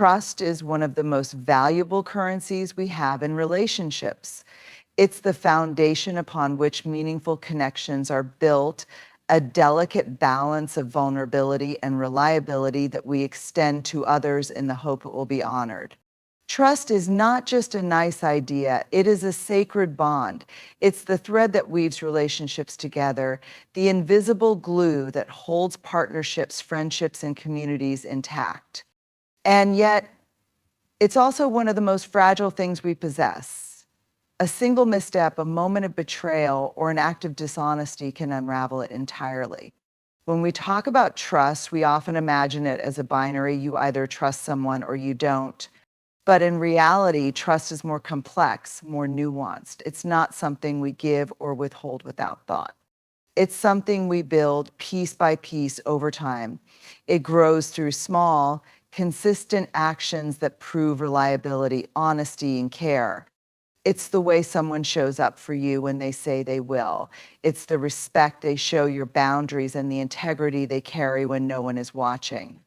Trust is one of the most valuable currencies we have in relationships. It's the foundation upon which meaningful connections are built, a delicate balance of vulnerability and reliability that we extend to others in the hope it will be honored. Trust is not just a nice idea, it is a sacred bond. It's the thread that weaves relationships together, the invisible glue that holds partnerships, friendships, and communities intact. And yet, it's also one of the most fragile things we possess. A single misstep, a moment of betrayal, or an act of dishonesty can unravel it entirely. When we talk about trust, we often imagine it as a binary: you either trust someone or you don't. But in reality, trust is more complex, more nuanced. It's not something we give or withhold without thought. It's something we build piece by piece over time. It grows through small, consistent actions that prove reliability, honesty, and care. It's the way someone shows up for you when they say they will. It's the respect they show your boundaries and the integrity they carry when no one is watching.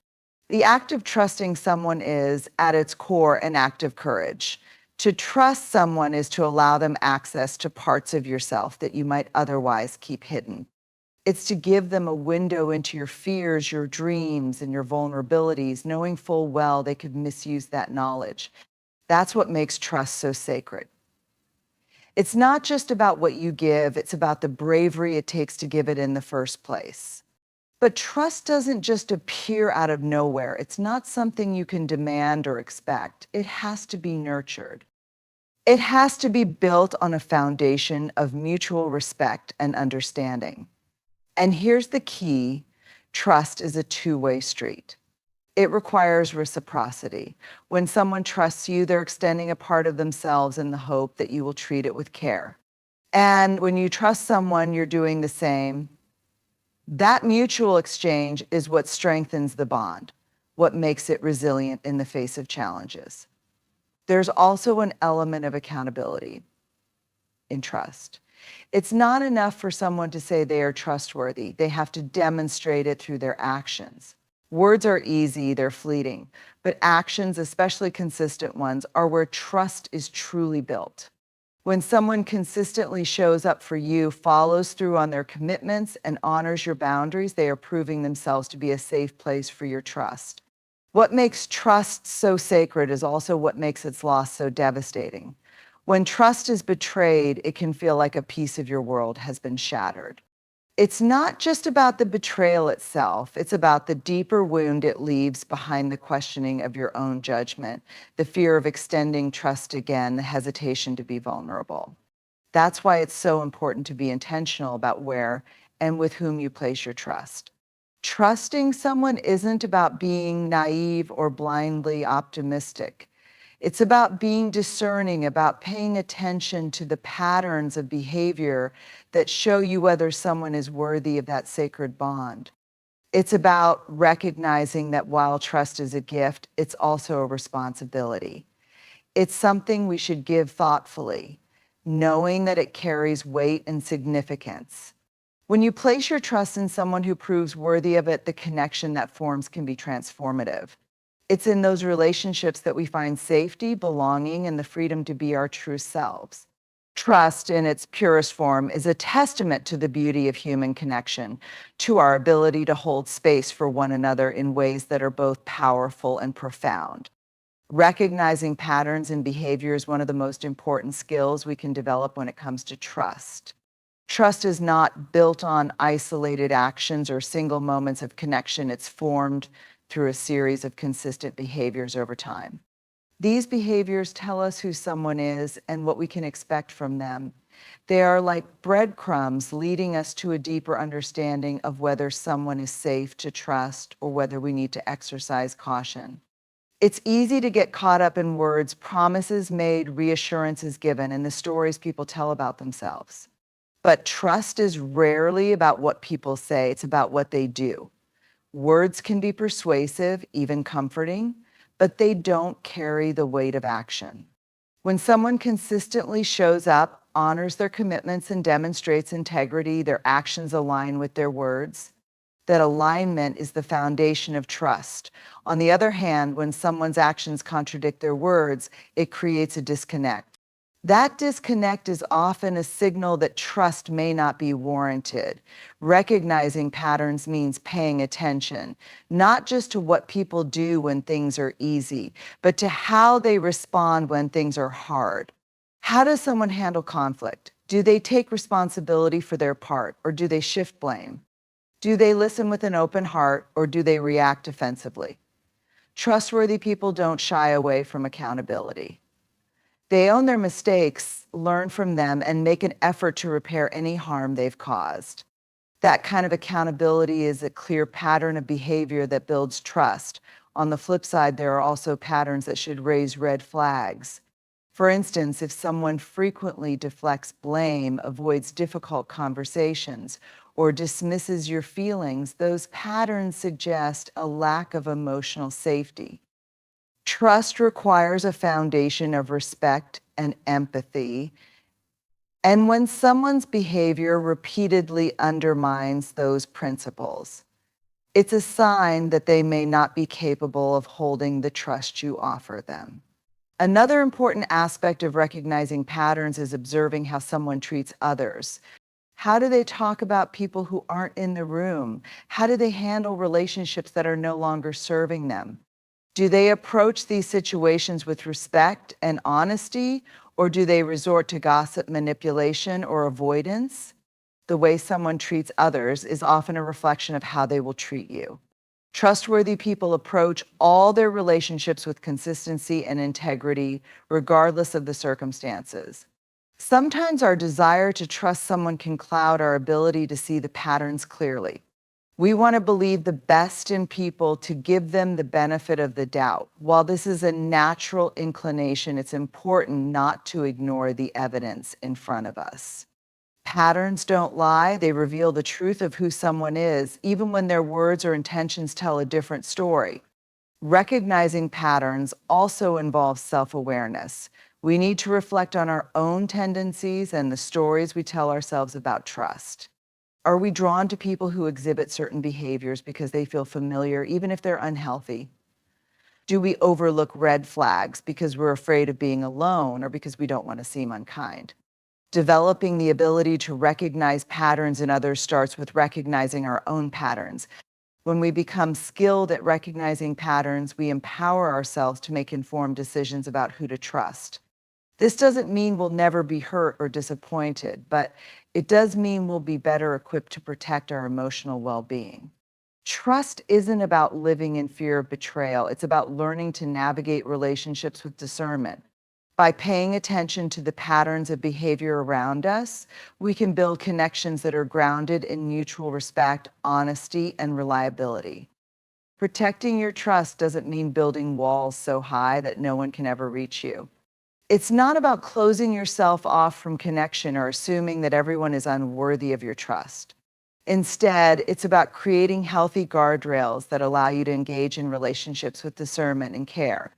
The act of trusting someone is, at its core, an act of courage. To trust someone is to allow them access to parts of yourself that you might otherwise keep hidden. It's to give them a window into your fears, your dreams, and your vulnerabilities, knowing full well they could misuse that knowledge. That's what makes trust so sacred. It's not just about what you give, it's about the bravery it takes to give it in the first place. But trust doesn't just appear out of nowhere. It's not something you can demand or expect. It has to be nurtured. It has to be built on a foundation of mutual respect and understanding. And here's the key: trust is a two-way street. It requires reciprocity. When someone trusts you, they're extending a part of themselves in the hope that you will treat it with care. And when you trust someone, you're doing the same. That mutual exchange is what strengthens the bond, what makes it resilient in the face of challenges. There's also an element of accountability in trust. It's not enough for someone to say they are trustworthy. They have to demonstrate it through their actions. Words are easy, they're fleeting, but actions, especially consistent ones, are where trust is truly built. When someone consistently shows up for you, follows through on their commitments, and honors your boundaries, they are proving themselves to be a safe place for your trust. What makes trust so sacred is also what makes its loss so devastating. When trust is betrayed, it can feel like a piece of your world has been shattered. It's not just about the betrayal itself, it's about the deeper wound it leaves behind, the questioning of your own judgment, the fear of extending trust again, the hesitation to be vulnerable. That's why it's so important to be intentional about where and with whom you place your trust. Trusting someone isn't about being naive or blindly optimistic. It's about being discerning, about paying attention to the patterns of behavior that show you whether someone is worthy of that sacred bond. It's about recognizing that while trust is a gift, it's also a responsibility. It's something we should give thoughtfully, knowing that it carries weight and significance. When you place your trust in someone who proves worthy of it, the connection that forms can be transformative. It's in those relationships that we find safety, belonging, and the freedom to be our true selves. Trust, in its purest form, is a testament to the beauty of human connection, to our ability to hold space for one another in ways that are both powerful and profound. Recognizing patterns in behavior is one of the most important skills we can develop when it comes to trust. Trust is not built on isolated actions or single moments of connection. It's formed through a series of consistent behaviors over time. These behaviors tell us who someone is and what we can expect from them. They are like breadcrumbs leading us to a deeper understanding of whether someone is safe to trust or whether we need to exercise caution. It's easy to get caught up in words, promises made, reassurances given, and the stories people tell about themselves. But trust is rarely about what people say, it's about what they do. Words can be persuasive, even comforting, but they don't carry the weight of action. When someone consistently shows up, honors their commitments, and demonstrates integrity, their actions align with their words. that alignment is the foundation of trust. On the other hand, when someone's actions contradict their words, it creates a disconnect. That disconnect is often a signal that trust may not be warranted. Recognizing patterns means paying attention, not just to what people do when things are easy, but to how they respond when things are hard. How does someone handle conflict? Do they take responsibility for their part, or do they shift blame? Do they listen with an open heart, or do they react defensively? Trustworthy people don't shy away from accountability. They own their mistakes, learn from them, and make an effort to repair any harm they've caused. That kind of accountability is a clear pattern of behavior that builds trust. On the flip side, there are also patterns that should raise red flags. For instance, if someone frequently deflects blame, avoids difficult conversations, or dismisses your feelings, those patterns suggest a lack of emotional safety. Trust requires a foundation of respect and empathy. And when someone's behavior repeatedly undermines those principles, it's a sign that they may not be capable of holding the trust you offer them. Another important aspect of recognizing patterns is observing how someone treats others. How do they talk about people who aren't in the room? How do they handle relationships that are no longer serving them? Do they approach these situations with respect and honesty, or do they resort to gossip, manipulation, or avoidance? The way someone treats others is often a reflection of how they will treat you. Trustworthy people approach all their relationships with consistency and integrity, regardless of the circumstances. Sometimes our desire to trust someone can cloud our ability to see the patterns clearly. We want to believe the best in people to give them the benefit of the doubt. While this is a natural inclination, it's important not to ignore the evidence in front of us. Patterns don't lie, they reveal the truth of who someone is, even when their words or intentions tell a different story. Recognizing patterns also involves self-awareness. We need to reflect on our own tendencies and the stories we tell ourselves about trust. Are we drawn to people who exhibit certain behaviors because they feel familiar, even if they're unhealthy? Do we overlook red flags because we're afraid of being alone or because we don't want to seem unkind? Developing the ability to recognize patterns in others starts with recognizing our own patterns. When we become skilled at recognizing patterns, we empower ourselves to make informed decisions about who to trust. This doesn't mean we'll never be hurt or disappointed, but it does mean we'll be better equipped to protect our emotional well-being. Trust isn't about living in fear of betrayal. It's about learning to navigate relationships with discernment. By paying attention to the patterns of behavior around us, we can build connections that are grounded in mutual respect, honesty, and reliability. Protecting your trust doesn't mean building walls so high that no one can ever reach you. It's not about closing yourself off from connection or assuming that everyone is unworthy of your trust. Instead, it's about creating healthy guardrails that allow you to engage in relationships with discernment and care.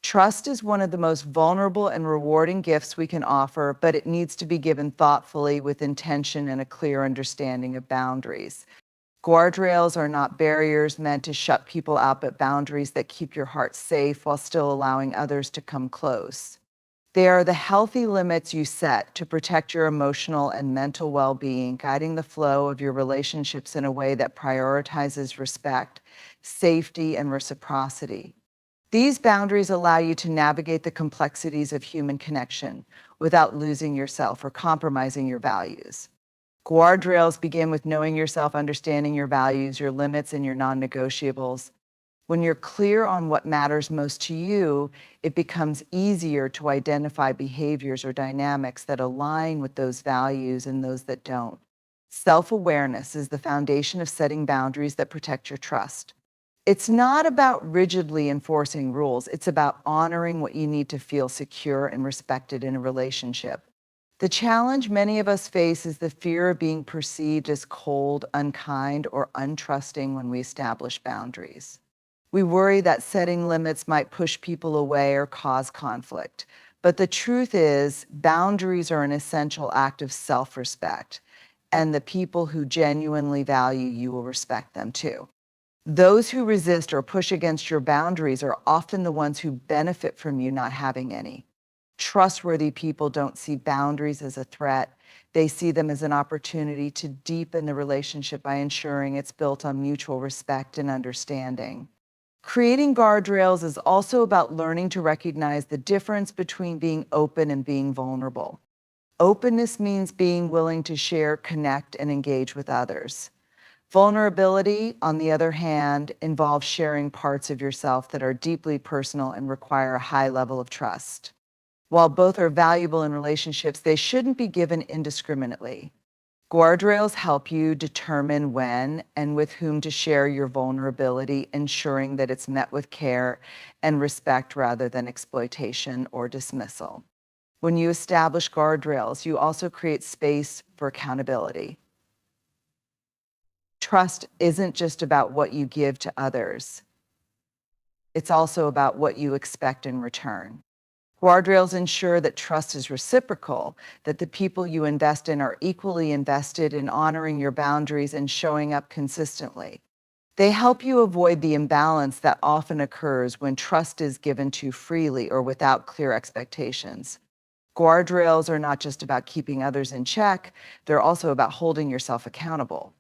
Trust is one of the most vulnerable and rewarding gifts we can offer, but it needs to be given thoughtfully with intention and a clear understanding of boundaries. Guardrails are not barriers meant to shut people out, but boundaries that keep your heart safe while still allowing others to come close. They are the healthy limits you set to protect your emotional and mental well-being, guiding the flow of your relationships in a way that prioritizes respect, safety, and reciprocity. These boundaries allow you to navigate the complexities of human connection without losing yourself or compromising your values. Guardrails begin with knowing yourself, understanding your values, your limits, and your non-negotiables. When you're clear on what matters most to you, it becomes easier to identify behaviors or dynamics that align with those values and those that don't. Self-awareness is the foundation of setting boundaries that protect your trust. It's not about rigidly enforcing rules. It's about honoring what you need to feel secure and respected in a relationship. The challenge many of us face is the fear of being perceived as cold, unkind, or untrusting when we establish boundaries. We worry that setting limits might push people away or cause conflict. But the truth is, boundaries are an essential act of self-respect. And the people who genuinely value you will respect them too. Those who resist or push against your boundaries are often the ones who benefit from you not having any. Trustworthy people don't see boundaries as a threat. They see them as an opportunity to deepen the relationship by ensuring it's built on mutual respect and understanding. Creating guardrails is also about learning to recognize the difference between being open and being vulnerable. Openness means being willing to share, connect, and engage with others. Vulnerability, on the other hand, involves sharing parts of yourself that are deeply personal and require a high level of trust. While both are valuable in relationships, they shouldn't be given indiscriminately. Guardrails help you determine when and with whom to share your vulnerability, ensuring that it's met with care and respect rather than exploitation or dismissal. When you establish guardrails, you also create space for accountability. Trust isn't just about what you give to others. It's also about what you expect in return. Guardrails ensure that trust is reciprocal, that the people you invest in are equally invested in honoring your boundaries and showing up consistently. They help you avoid the imbalance that often occurs when trust is given too freely or without clear expectations. Guardrails are not just about keeping others in check, they're also about holding yourself accountable.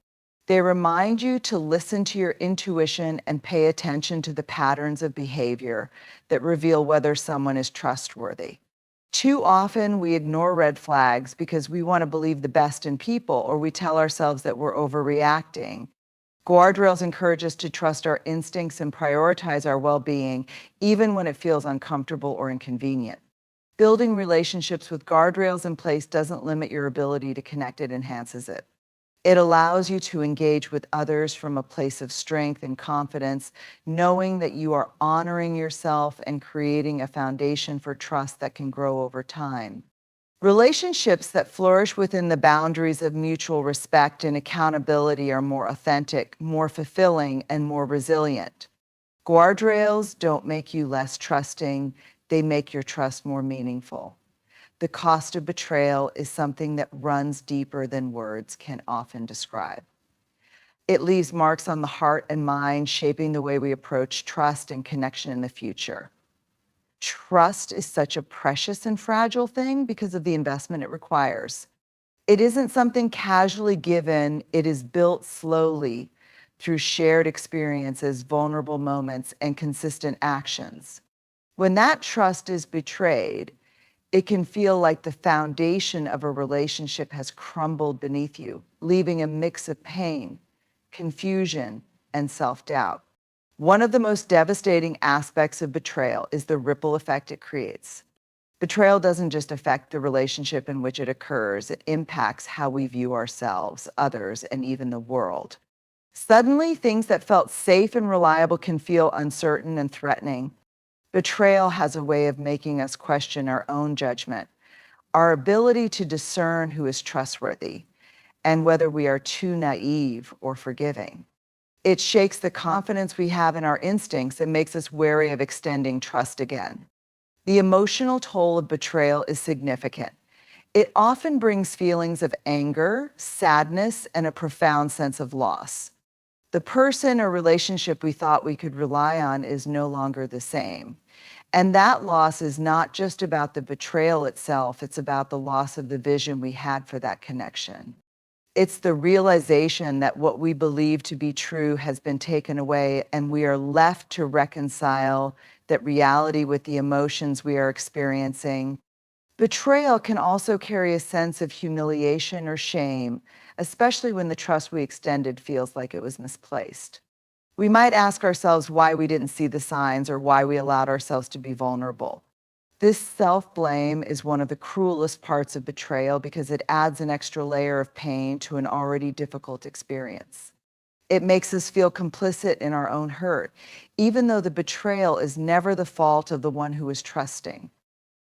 They remind you to listen to your intuition and pay attention to the patterns of behavior that reveal whether someone is trustworthy. Too often, we ignore red flags because we want to believe the best in people, or we tell ourselves that we're overreacting. Guardrails encourage us to trust our instincts and prioritize our well-being, even when it feels uncomfortable or inconvenient. Building relationships with guardrails in place doesn't limit your ability to connect, it enhances it. It allows you to engage with others from a place of strength and confidence, knowing that you are honoring yourself and creating a foundation for trust that can grow over time. Relationships that flourish within the boundaries of mutual respect and accountability are more authentic, more fulfilling, and more resilient. Guardrails don't make you less trusting, they make your trust more meaningful. The cost of betrayal is something that runs deeper than words can often describe. It leaves marks on the heart and mind, shaping the way we approach trust and connection in the future. Trust is such a precious and fragile thing because of the investment it requires. It isn't something casually given, it is built slowly through shared experiences, vulnerable moments, and consistent actions. When that trust is betrayed, it can feel like the foundation of a relationship has crumbled beneath you, leaving a mix of pain, confusion, and self-doubt. One of the most devastating aspects of betrayal is the ripple effect it creates. Betrayal doesn't just affect the relationship in which it occurs, it impacts how we view ourselves, others, and even the world. Suddenly, things that felt safe and reliable can feel uncertain and threatening. Betrayal has a way of making us question our own judgment, our ability to discern who is trustworthy, and whether we are too naive or forgiving. It shakes the confidence we have in our instincts and makes us wary of extending trust again. The emotional toll of betrayal is significant. It often brings feelings of anger, sadness, and a profound sense of loss. The person or relationship we thought we could rely on is no longer the same. And that loss is not just about the betrayal itself, it's about the loss of the vision we had for that connection. It's the realization that what we believe to be true has been taken away, and we are left to reconcile that reality with the emotions we are experiencing. Betrayal can also carry a sense of humiliation or shame, especially when the trust we extended feels like it was misplaced. We might ask ourselves why we didn't see the signs or why we allowed ourselves to be vulnerable. This self-blame is one of the cruelest parts of betrayal because it adds an extra layer of pain to an already difficult experience. It makes us feel complicit in our own hurt, even though the betrayal is never the fault of the one who is trusting.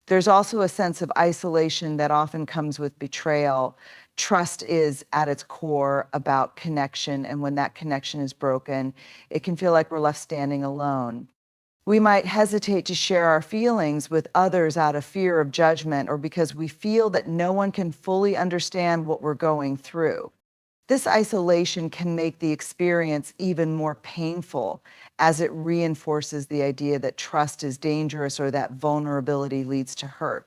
There's also a sense of isolation that often comes with betrayal. Trust is at its core about connection, and when that connection is broken, it can feel like we're left standing alone. We might hesitate to share our feelings with others out of fear of judgment or because we feel that no one can fully understand what we're going through. This isolation can make the experience even more painful as it reinforces the idea that trust is dangerous or that vulnerability leads to hurt.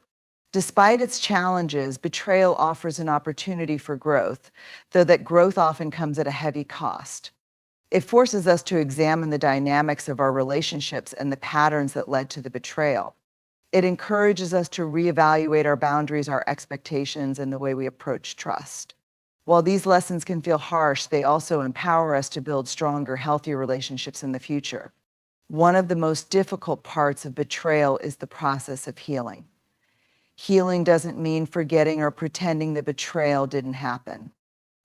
Despite its challenges, betrayal offers an opportunity for growth, though that growth often comes at a heavy cost. It forces us to examine the dynamics of our relationships and the patterns that led to the betrayal. It encourages us to reevaluate our boundaries, our expectations, and the way we approach trust. While these lessons can feel harsh, they also empower us to build stronger, healthier relationships in the future. One of the most difficult parts of betrayal is the process of healing. Healing doesn't mean forgetting or pretending the betrayal didn't happen.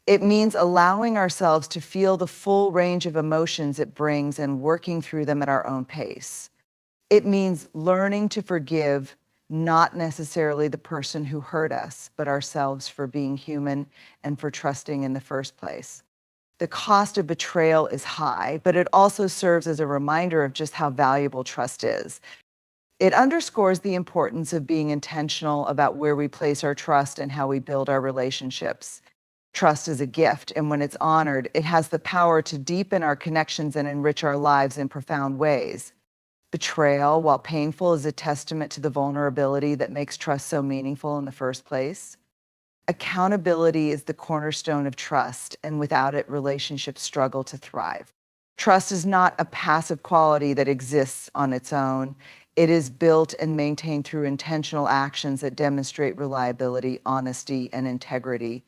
It means allowing ourselves to feel the full range of emotions it brings and working through them at our own pace. It means learning to forgive not necessarily the person who hurt us, but ourselves for being human and for trusting in the first place. The cost of betrayal is high, but it also serves as a reminder of just how valuable trust is. It underscores the importance of being intentional about where we place our trust and how we build our relationships. Trust is a gift, and when it's honored, it has the power to deepen our connections and enrich our lives in profound ways. Betrayal, while painful, is a testament to the vulnerability that makes trust so meaningful in the first place. Accountability is the cornerstone of trust, and without it, relationships struggle to thrive. Trust is not a passive quality that exists on its own. It is built and maintained through intentional actions that demonstrate reliability, honesty, and integrity.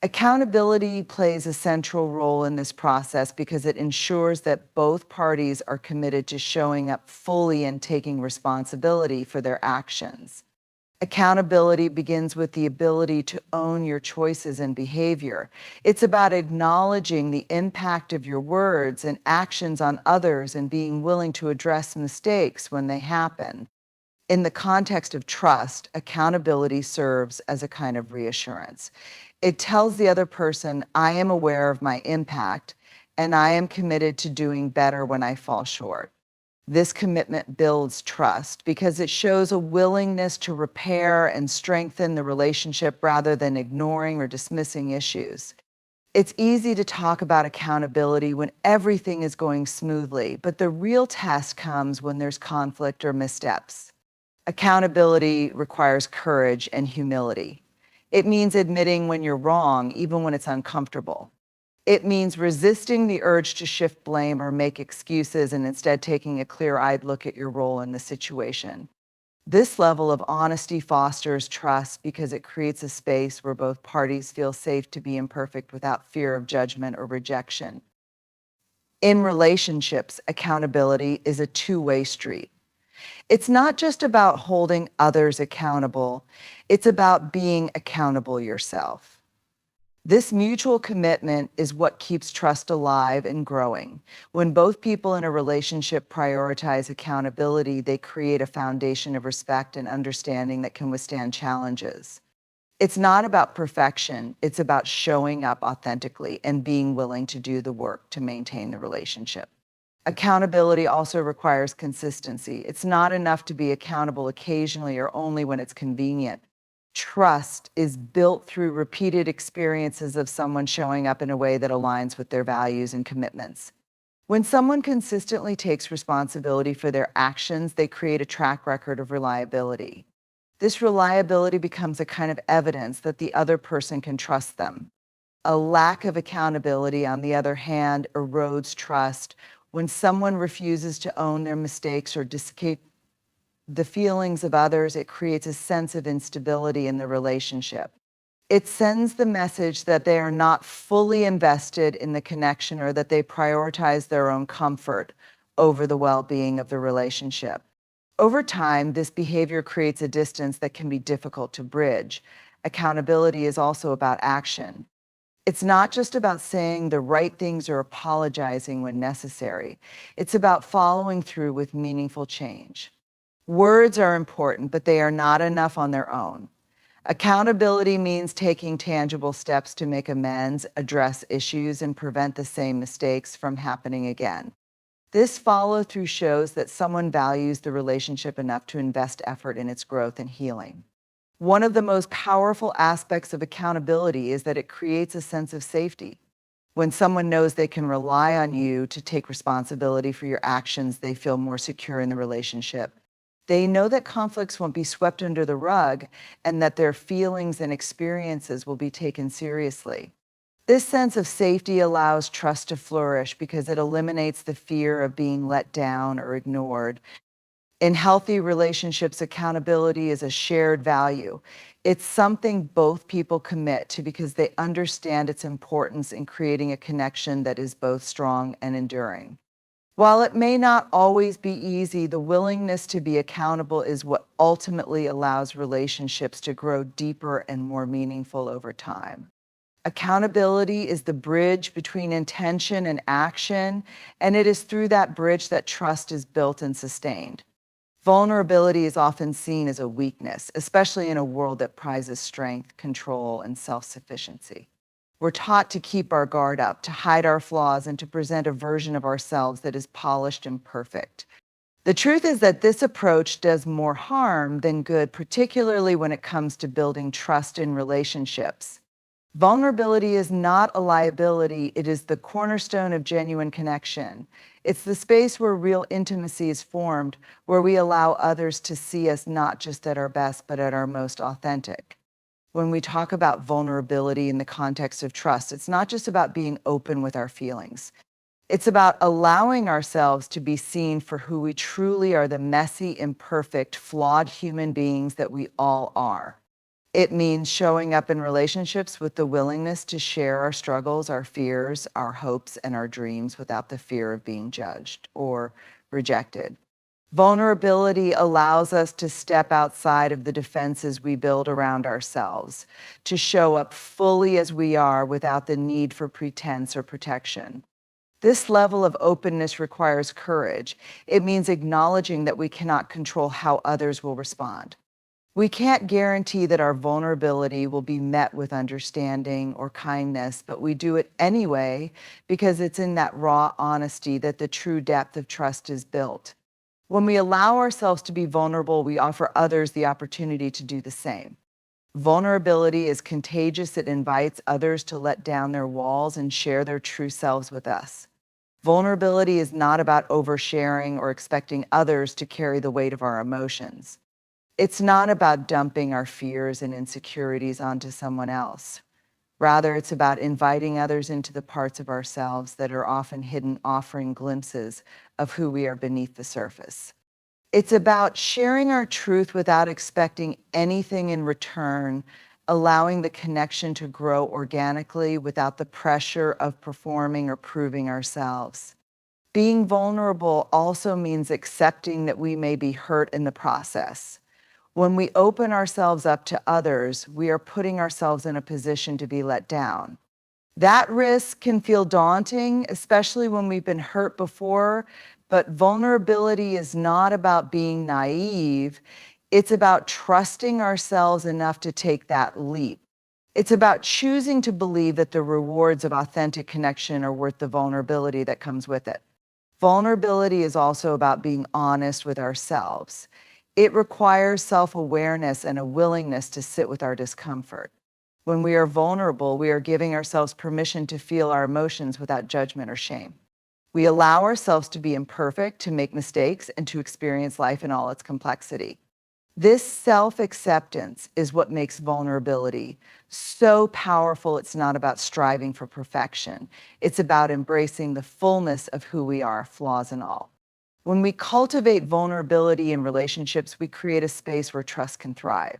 Accountability plays a central role in this process because it ensures that both parties are committed to showing up fully and taking responsibility for their actions. Accountability begins with the ability to own your choices and behavior. It's about acknowledging the impact of your words and actions on others and being willing to address mistakes when they happen. In the context of trust, accountability serves as a kind of reassurance. It tells the other person, I am aware of my impact and I am committed to doing better when I fall short. This commitment builds trust because it shows a willingness to repair and strengthen the relationship rather than ignoring or dismissing issues. It's easy to talk about accountability when everything is going smoothly, but the real test comes when there's conflict or missteps. Accountability requires courage and humility. It means admitting when you're wrong, even when it's uncomfortable. It means resisting the urge to shift blame or make excuses and instead taking a clear-eyed look at your role in the situation. This level of honesty fosters trust because it creates a space where both parties feel safe to be imperfect without fear of judgment or rejection. In relationships, accountability is a two-way street. It's not just about holding others accountable, it's about being accountable yourself. This mutual commitment is what keeps trust alive and growing. When both people in a relationship prioritize accountability, they create a foundation of respect and understanding that can withstand challenges. It's not about perfection, it's about showing up authentically and being willing to do the work to maintain the relationship. Accountability also requires consistency. It's not enough to be accountable occasionally or only when it's convenient. Trust is built through repeated experiences of someone showing up in a way that aligns with their values and commitments. When someone consistently takes responsibility for their actions, they create a track record of reliability. This reliability becomes a kind of evidence that the other person can trust them. A lack of accountability, on the other hand, erodes trust. When someone refuses to own their mistakes or dissipate the feelings of others, it creates a sense of instability in the relationship. It sends the message that they are not fully invested in the connection or that they prioritize their own comfort over the well-being of the relationship. Over time, this behavior creates a distance that can be difficult to bridge. Accountability is also about action. It's not just about saying the right things or apologizing when necessary. It's about following through with meaningful change. Words are important, but they are not enough on their own. Accountability means taking tangible steps to make amends, address issues, and prevent the same mistakes from happening again. This follow-through shows that someone values the relationship enough to invest effort in its growth and healing. One of the most powerful aspects of accountability is that it creates a sense of safety. When someone knows they can rely on you to take responsibility for your actions, they feel more secure in the relationship. They know that conflicts won't be swept under the rug and that their feelings and experiences will be taken seriously. This sense of safety allows trust to flourish because it eliminates the fear of being let down or ignored. In healthy relationships, accountability is a shared value. It's something both people commit to because they understand its importance in creating a connection that is both strong and enduring. While it may not always be easy, the willingness to be accountable is what ultimately allows relationships to grow deeper and more meaningful over time. Accountability is the bridge between intention and action, and it is through that bridge that trust is built and sustained. Vulnerability is often seen as a weakness, especially in a world that prizes strength, control, and self-sufficiency. We're taught to keep our guard up, to hide our flaws, and to present a version of ourselves that is polished and perfect. The truth is that this approach does more harm than good, particularly when it comes to building trust in relationships. Vulnerability is not a liability, it is the cornerstone of genuine connection. It's the space where real intimacy is formed, where we allow others to see us not just at our best, but at our most authentic. When we talk about vulnerability in the context of trust, it's not just about being open with our feelings. It's about allowing ourselves to be seen for who we truly are, the messy, imperfect, flawed human beings that we all are. It means showing up in relationships with the willingness to share our struggles, our fears, our hopes, and our dreams without the fear of being judged or rejected. Vulnerability allows us to step outside of the defenses we build around ourselves, to show up fully as we are without the need for pretense or protection. This level of openness requires courage. It means acknowledging that we cannot control how others will respond. We can't guarantee that our vulnerability will be met with understanding or kindness, but we do it anyway because it's in that raw honesty that the true depth of trust is built. When we allow ourselves to be vulnerable, we offer others the opportunity to do the same. Vulnerability is contagious. It invites others to let down their walls and share their true selves with us. Vulnerability is not about oversharing or expecting others to carry the weight of our emotions. It's not about dumping our fears and insecurities onto someone else. Rather, it's about inviting others into the parts of ourselves that are often hidden, offering glimpses of who we are beneath the surface. It's about sharing our truth without expecting anything in return, allowing the connection to grow organically without the pressure of performing or proving ourselves. Being vulnerable also means accepting that we may be hurt in the process. When we open ourselves up to others, we are putting ourselves in a position to be let down. That risk can feel daunting, especially when we've been hurt before, but vulnerability is not about being naive. It's about trusting ourselves enough to take that leap. It's about choosing to believe that the rewards of authentic connection are worth the vulnerability that comes with it. Vulnerability is also about being honest with ourselves. It requires self-awareness and a willingness to sit with our discomfort. When we are vulnerable, we are giving ourselves permission to feel our emotions without judgment or shame. We allow ourselves to be imperfect, to make mistakes, and to experience life in all its complexity. This self-acceptance is what makes vulnerability so powerful. It's not about striving for perfection. It's about embracing the fullness of who we are, flaws and all. When we cultivate vulnerability in relationships, we create a space where trust can thrive.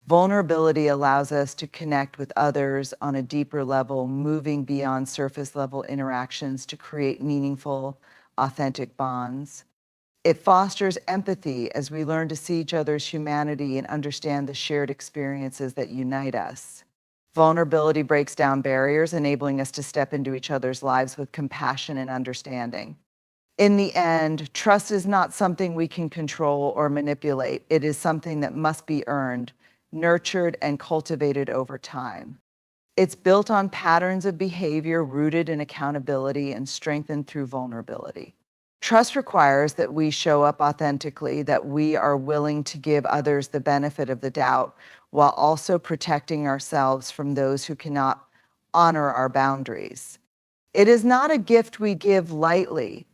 Vulnerability allows us to connect with others on a deeper level, moving beyond surface level interactions to create meaningful, authentic bonds. It fosters empathy as we learn to see each other's humanity and understand the shared experiences that unite us. Vulnerability breaks down barriers, enabling us to step into each other's lives with compassion and understanding. In the end, trust is not something we can control or manipulate. It is something that must be earned, nurtured, and cultivated over time. It's built on patterns of behavior rooted in accountability and strengthened through vulnerability. Trust requires that we show up authentically, that we are willing to give others the benefit of the doubt, while also protecting ourselves from those who cannot honor our boundaries. It is not a gift we give lightly,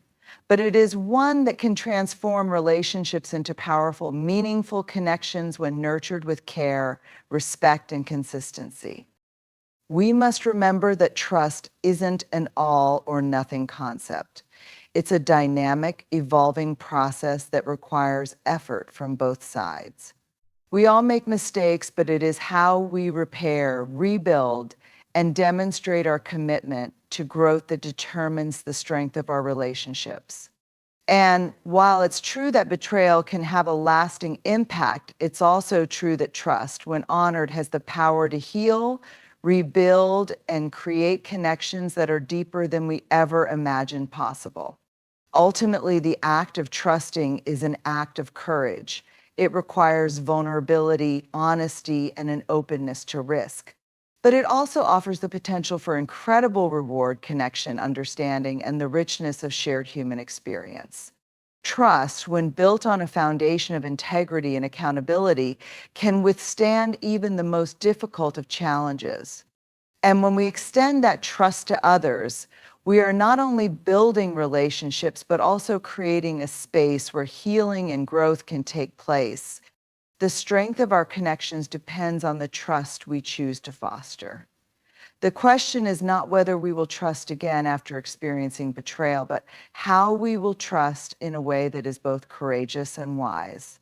but it is one that can transform relationships into powerful, meaningful connections when nurtured with care, respect, and consistency. We must remember that trust isn't an all or nothing concept. It's a dynamic, evolving process that requires effort from both sides. We all make mistakes, but it is how we repair, rebuild, and demonstrate our commitment to growth that determines the strength of our relationships. And while it's true that betrayal can have a lasting impact, it's also true that trust, when honored, has the power to heal, rebuild, and create connections that are deeper than we ever imagined possible. Ultimately, the act of trusting is an act of courage. It requires vulnerability, honesty, and an openness to risk. But it also offers the potential for incredible reward, connection, understanding, and the richness of shared human experience. Trust, when built on a foundation of integrity and accountability, can withstand even the most difficult of challenges. And when we extend that trust to others, we are not only building relationships, but also creating a space where healing and growth can take place. The strength of our connections depends on the trust we choose to foster. The question is not whether we will trust again after experiencing betrayal, but how we will trust in a way that is both courageous and wise.